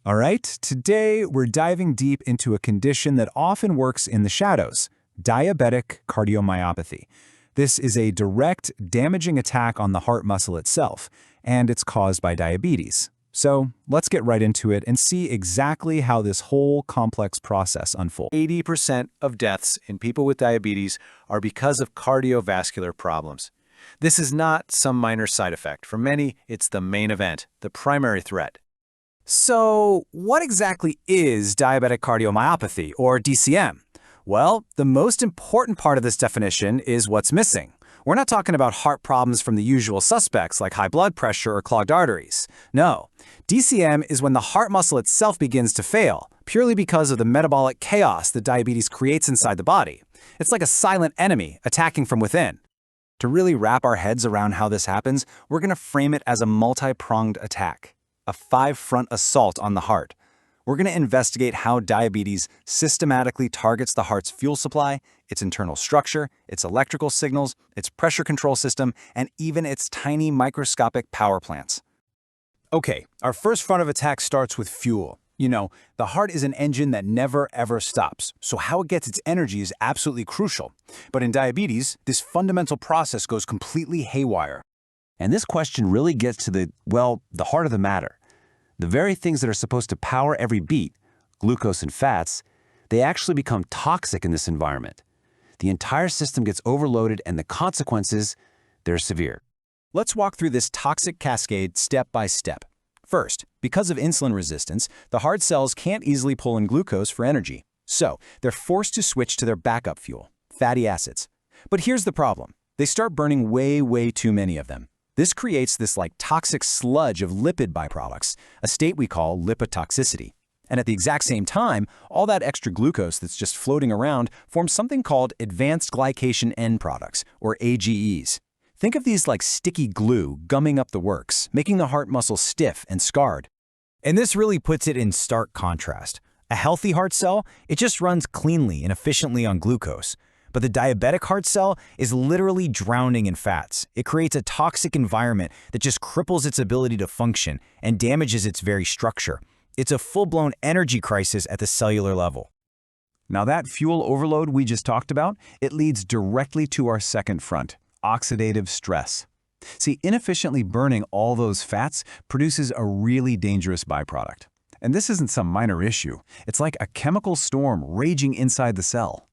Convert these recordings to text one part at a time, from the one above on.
All right, today we're diving deep into a condition that often works in the shadows, diabetic cardiomyopathy. This is a direct, damaging attack on the heart muscle itself, and it's caused by diabetes. So let's get right into it and see exactly how this whole complex process unfolds. 80% of deaths in people with diabetes are because of cardiovascular problems. This is not some minor side effect. For many, it's the main event, the primary threat. So what exactly is diabetic cardiomyopathy, or DCM? Well, the most important part of this definition is what's missing. We're not talking about heart problems from the usual suspects like high blood pressure or clogged arteries. No, DCM is when the heart muscle itself begins to fail, purely because of the metabolic chaos that diabetes creates inside the body. It's like a silent enemy attacking from within. To really wrap our heads around how this happens, we're going to frame it as a multi-pronged attack, a five-front assault on the heart. We're going to investigate how diabetes systematically targets the heart's fuel supply, its internal structure, its electrical signals, its pressure control system, and even its tiny microscopic power plants. Okay, our first front of attack starts with fuel. You know, the heart is an engine that never ever stops, so how it gets its energy is absolutely crucial. But in diabetes, this fundamental process goes completely haywire. And this question really gets to the heart of the matter. The very things that are supposed to power every beat, glucose and fats, they actually become toxic in this environment. The entire system gets overloaded and the consequences, they're severe. Let's walk through this toxic cascade step by step. First, because of insulin resistance, the heart cells can't easily pull in glucose for energy. So, they're forced to switch to their backup fuel, fatty acids. But here's the problem. They start burning way too many of them. This creates this toxic sludge of lipid byproducts, a state we call lipotoxicity. And at the exact same time, all that extra glucose that's just floating around forms something called advanced glycation end products, or AGEs. Think of these like sticky glue gumming up the works, making the heart muscle stiff and scarred. And this really puts it in stark contrast. A healthy heart cell, it just runs cleanly and efficiently on glucose. But the diabetic heart cell is literally drowning in fats. It creates a toxic environment that just cripples its ability to function and damages its very structure. It's a full-blown energy crisis at the cellular level. Now that fuel overload we just talked about, it leads directly to our second front, oxidative stress. See, inefficiently burning all those fats produces a really dangerous byproduct. And this isn't some minor issue. It's like a chemical storm raging inside the cell.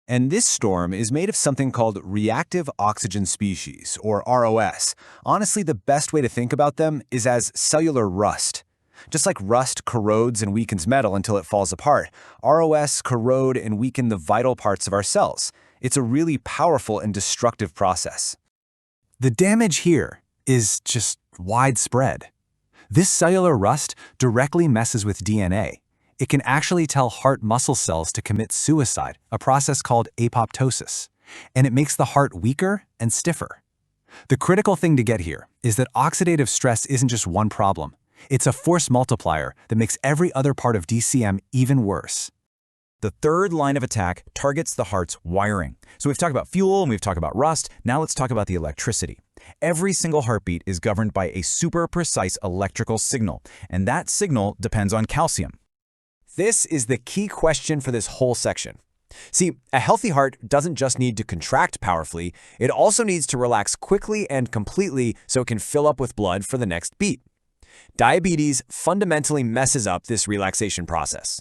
And this storm is made of something called reactive oxygen species, or ROS. Honestly, the best way to think about them is as cellular rust. Just like rust corrodes and weakens metal until it falls apart, ROS corrode and weaken the vital parts of our cells. It's a really powerful and destructive process. The damage here is just widespread. This cellular rust directly messes with DNA. It can actually tell heart muscle cells to commit suicide, a process called apoptosis, and it makes the heart weaker and stiffer. The critical thing to get here is that oxidative stress isn't just one problem. It's a force multiplier that makes every other part of DCM even worse. The third line of attack targets the heart's wiring. So we've talked about fuel and we've talked about rust. Now let's talk about the electricity. Every single heartbeat is governed by a super precise electrical signal, and that signal depends on calcium. This is the key question for this whole section. See, a healthy heart doesn't just need to contract powerfully, it also needs to relax quickly and completely so it can fill up with blood for the next beat. Diabetes fundamentally messes up this relaxation process.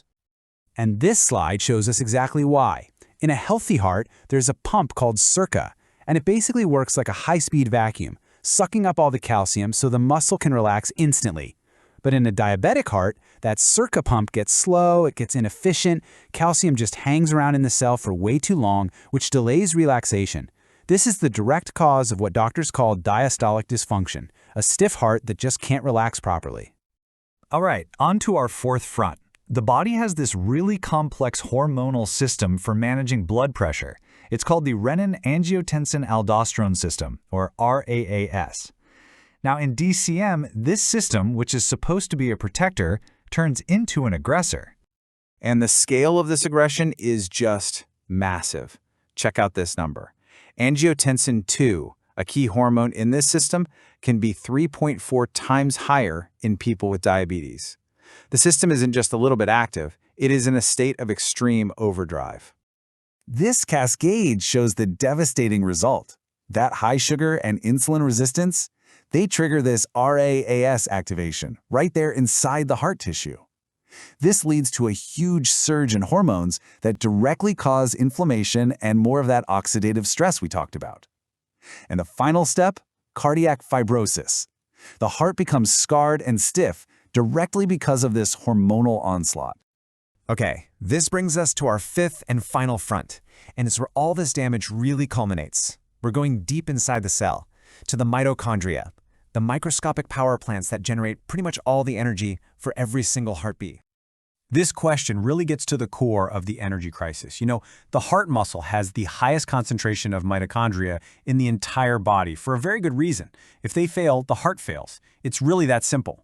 And this slide shows us exactly why. In a healthy heart, there's a pump called circa, and it basically works like a high-speed vacuum, sucking up all the calcium so the muscle can relax instantly. But in a diabetic heart, that circa pump gets slow, it gets inefficient, calcium just hangs around in the cell for way too long, which delays relaxation. This is the direct cause of what doctors call diastolic dysfunction, a stiff heart that just can't relax properly. All right, on to our fourth front. The body has this really complex hormonal system for managing blood pressure. It's called the renin-angiotensin-aldosterone system, or RAAS. Now in DCM, this system, which is supposed to be a protector, turns into an aggressor. And the scale of this aggression is just massive. Check out this number. Angiotensin II, a key hormone in this system, can be 3.4 times higher in people with diabetes. The system isn't just a little bit active, it is in a state of extreme overdrive. This cascade shows the devastating result. That high sugar and insulin resistance, they trigger this RAAS activation right there inside the heart tissue. This leads to a huge surge in hormones that directly cause inflammation and more of that oxidative stress we talked about. And the final step, cardiac fibrosis. The heart becomes scarred and stiff directly because of this hormonal onslaught. Okay, this brings us to our fifth and final front, and it's where all this damage really culminates. We're going deep inside the cell, to the mitochondria, the microscopic power plants that generate pretty much all the energy for every single heartbeat. This question really gets to the core of the energy crisis. You know, the heart muscle has the highest concentration of mitochondria in the entire body for a very good reason. If they fail, the heart fails. It's really that simple.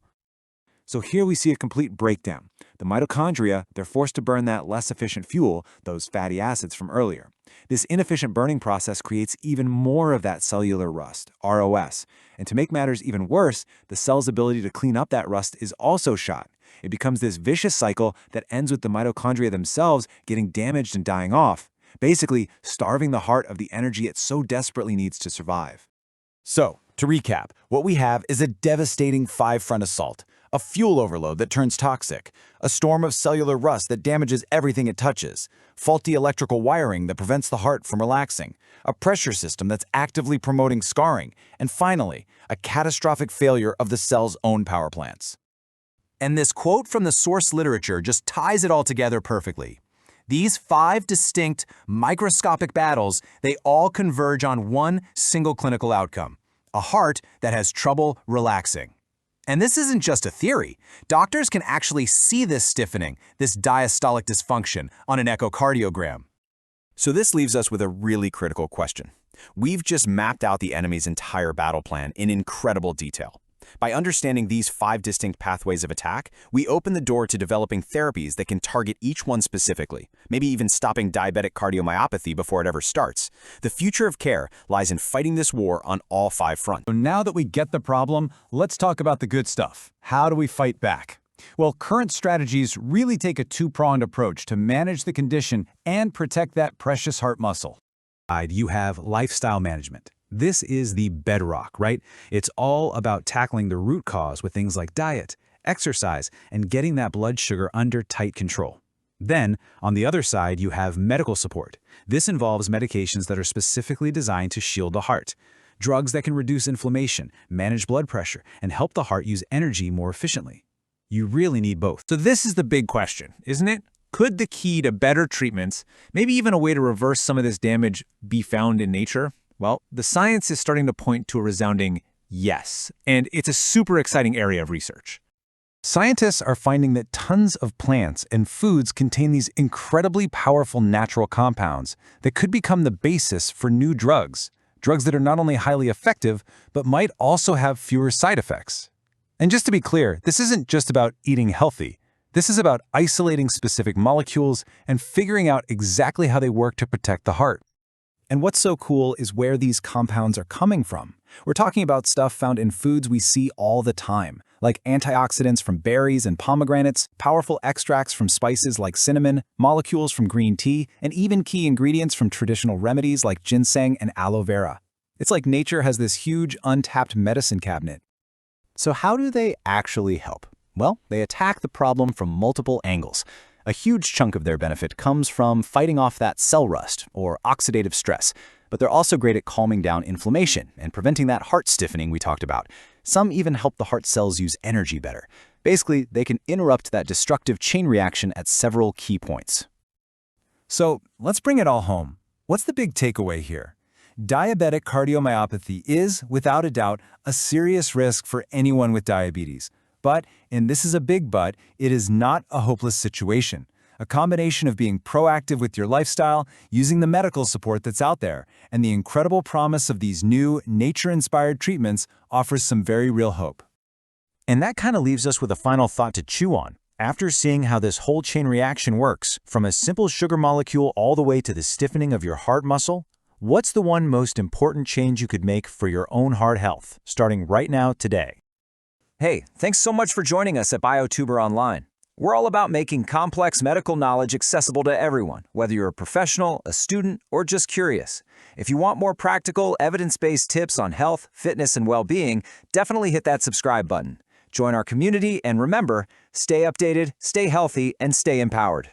So here we see a complete breakdown. The mitochondria, they're forced to burn that less efficient fuel, those fatty acids from earlier. This inefficient burning process creates even more of that cellular rust, ROS. And to make matters even worse, the cell's ability to clean up that rust is also shot. It becomes this vicious cycle that ends with the mitochondria themselves getting damaged and dying off, basically starving the heart of the energy it so desperately needs to survive. So, to recap, what we have is a devastating five-front assault. A fuel overload that turns toxic, a storm of cellular rust that damages everything it touches, faulty electrical wiring that prevents the heart from relaxing, a pressure system that's actively promoting scarring, and finally, a catastrophic failure of the cell's own power plants. And this quote from the source literature just ties it all together perfectly. These 5 distinct, microscopic battles, they all converge on one single clinical outcome: a heart that has trouble relaxing. And this isn't just a theory. Doctors can actually see this stiffening, this diastolic dysfunction, on an echocardiogram. So this leaves us with a really critical question. We've just mapped out the enemy's entire battle plan in incredible detail. By understanding these 5 distinct pathways of attack, we open the door to developing therapies that can target each one specifically, maybe even stopping diabetic cardiomyopathy before it ever starts. The future of care lies in fighting this war on all 5 fronts. So now that we get the problem, let's talk about the good stuff. How do we fight back? Well, current strategies really take a two-pronged approach to manage the condition and protect that precious heart muscle. You have lifestyle management. This is the bedrock, right? It's all about tackling the root cause with things like diet, exercise, and getting that blood sugar under tight control. Then, on the other side, you have medical support. This involves medications that are specifically designed to shield the heart. Drugs that can reduce inflammation, manage blood pressure, and help the heart use energy more efficiently. You really need both. So this is the big question, isn't it? Could the key to better treatments, maybe even a way to reverse some of this damage, be found in nature? Well, the science is starting to point to a resounding yes, and it's a super exciting area of research. Scientists are finding that tons of plants and foods contain these incredibly powerful natural compounds that could become the basis for new drugs that are not only highly effective, but might also have fewer side effects. And just to be clear, this isn't just about eating healthy. This is about isolating specific molecules and figuring out exactly how they work to protect the heart. And what's so cool is where these compounds are coming from. We're talking about stuff found in foods we see all the time, like antioxidants from berries and pomegranates, powerful extracts from spices like cinnamon, molecules from green tea, and even key ingredients from traditional remedies like ginseng and aloe vera. It's like nature has this huge, untapped medicine cabinet. So how do they actually help? Well, they attack the problem from multiple angles. A huge chunk of their benefit comes from fighting off that cell rust, or oxidative stress, but they're also great at calming down inflammation and preventing that heart stiffening we talked about. Some even help the heart cells use energy better. Basically, they can interrupt that destructive chain reaction at several key points. So, let's bring it all home. What's the big takeaway here? Diabetic cardiomyopathy is, without a doubt, a serious risk for anyone with diabetes. But, and this is a big but, it is not a hopeless situation. A combination of being proactive with your lifestyle, using the medical support that's out there, and the incredible promise of these new, nature-inspired treatments offers some very real hope. And that kind of leaves us with a final thought to chew on. After seeing how this whole chain reaction works, from a simple sugar molecule all the way to the stiffening of your heart muscle, what's the one most important change you could make for your own heart health, starting right now today? Hey, thanks so much for joining us at BioTuber Online. We're all about making complex medical knowledge accessible to everyone, whether you're a professional, a student, or just curious. If you want more practical, evidence-based tips on health, fitness, and well-being, definitely hit that subscribe button. Join our community, and remember, stay updated, stay healthy, and stay empowered.